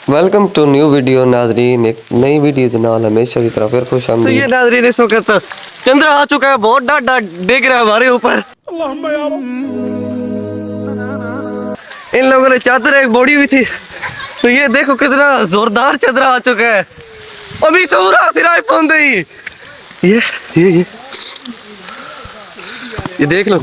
Welcome to new video नाजरीन। एक नई वीडियो के नाल हमेशा की तरह फिर खुश तो ये नाजरीन इस वक्त चंद्र आ चुका है, बहुत डांट डांट देख रहा है हमारे ऊपर। इन लोगों ने चादर एक बोड़ी हुई थी, तो ये देखो कितना जोरदार चंद्र आ चुका है। अभी सूरा सिराय पहुंच गई। ये देख लो।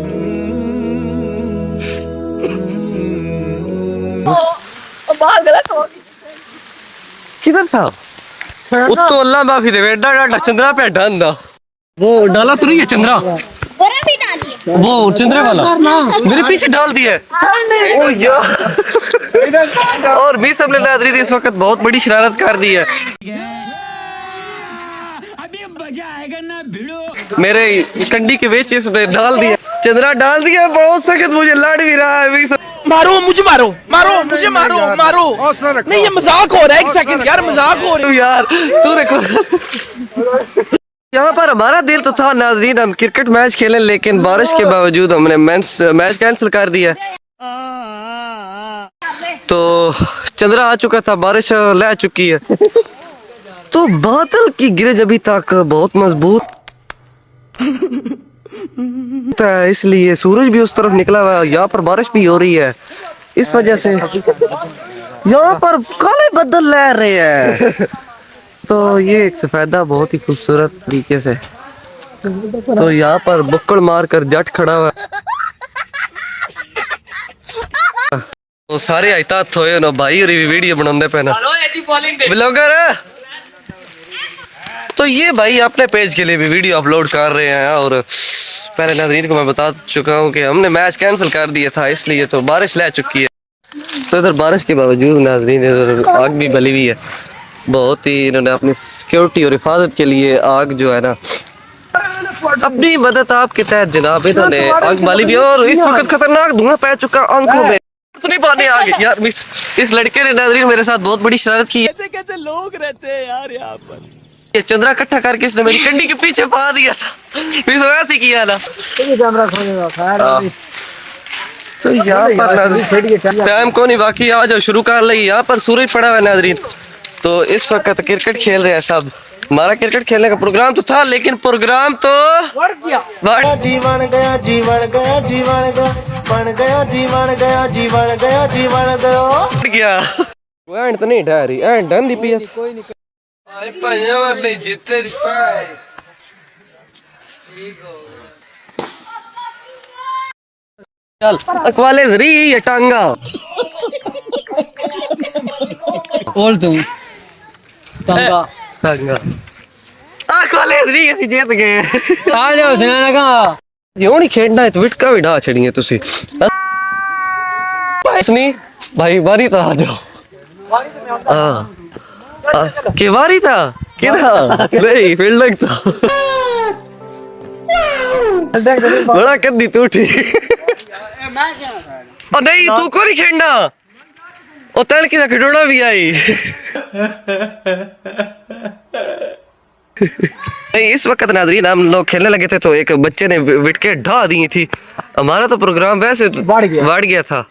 किधर था उत्तो? अल्लाह माफी दे, एडा डाटा चंद्रा पे ढंदा वो डाला तो नहीं है चंद्रा, वो चंद्रे वाला मेरे पीछे डाल दिया। ओ यार और भी सब नाज़रीन इस वक्त बहुत बड़ी शरारत कर दी है। अभी मजा आएगा ना भिड़ो। मेरे कंडी के वेच इसमें डाल दिया, चंद्रा डाल दिया। बहुत सख्त मुझे लड़ भी रहा है। भी मारो मुझे, मारो मारो मुझे, मारो मारो। नहीं ये मजाक हो रहा है, एक सेकंड यार, मजाक हो रहा है यार। तू देखो यहाँ पर हमारा दिल तो था नाज़रीन हम क्रिकेट मैच खेलें, लेकिन बारिश के बावजूद हमने मैच कैंसिल कर दिया। तो चंद्रा आ चुका था, बारिश ले चुकी है, तो बादल की गिरज अभी तक बहुत मजबूत है, इसलिए सूरज भी उस तरफ निकला हुआ है। यहाँ पर बारिश भी हो रही है, इस वजह से यहाँ पर काले बादल लह रहे हैं। तो ये एक सफेदा बहुत ही खूबसूरत तरीके से, तो यहाँ पर बुक्कड़ मार कर जट खड़ा हुआ। तो सारे आयतात होए ना भाई, और भी वीडियो बनाते पे ना ब्लॉगर। तो ये भाई अपने पेज के लिए भी वीडियो अपलोड कर रहे हैं, और पहले नाज़रीन को मैं बता चुका हूँ कि हमने मैच कैंसिल कर दिया था, इसलिए तो बारिश ले चुकी है। तो इधर बारिश के बावजूद नाज़रीन इधर आग भी बली हुई है। बहुत ही इन्होंने अपनी सिक्योरिटी और हिफाजत के लिए आग जो है ना, अपनी मदद आपके तहत जनाब इन्होंने आग बाली भी। और इस वक्त खतरनाक धुआं पै चुका आंखों में, तो नहीं पानी आ गई यार। इस लड़के ने नाज़रीन मेरे साथ बहुत बड़ी शरारत की है। कैसे लोग रहते हैं यार यहाँ पर। ये चंद्रा इकट्ठा करके इसने मेरी कंडी के पीछे पा दिया था, वैसे किया ना। तो यहाँ पर टाइम को नहीं, बाकी आ जाओ शुरू कर ली। यहाँ पर सूरज पड़ा हुआ है नाज़रीन, तो इस वक्त क्रिकेट खेल रहे हैं सब। हमारा क्रिकेट खेलने का प्रोग्राम तो था, लेकिन प्रोग्राम तो जीवन गया जीवन गया जीवन गया बन गया जीवन गया जीवन गया जीवन गया वो एंड तो नहीं ठहरी, एंड डन दी पीएस भाई पंजाब नहीं जीते। चल अकवाले जरी ये टांगा बोल तू टांगा टांगा अकवाले जरी ਅਸੀਂ जीत गए। आ जाओ सुना कहा जो नहीं खेलना है तो विटका भी ढा छड़ी है तुसी नहीं भाई। बारी तो आ जाओ। हाँ के बारी था किधर नहीं फील्ड था बड़ा कद्दी तू ठीक। नहीं तू को नहीं खेलना, और तल की खिडौना भी आई। नहीं इस वक्त नाज़रीन हम लोग खेलने लगे थे, तो एक बच्चे ने विकेट ढा दी थी। हमारा तो प्रोग्राम वैसे बढ़ गया था,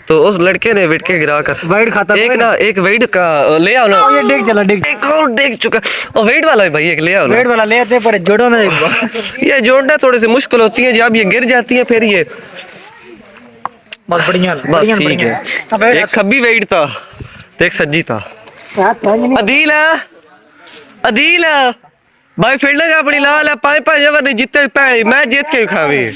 तो उस लड़के ने विकेट गिरा कर वेट खाता एक ना एक वेट का ले आओ ना। ये देख चला देख एक और देख चुका, और वेट वाला है भाई, एक ले आओ। वेट वाला ले आते पर जोड़ो ना एक बार। ये जोड़ना थोड़ी सी मुश्किल होती है, जब ये गिर जाती है फिर ये बस बढ़िया बस ठीक है। एक खब्बी वेट था, एक सज्जी था। अदील अदील भाई फील्डर का अपनी लाल है, 5-5 ओवर नहीं जीते, मैं जीत के खावे।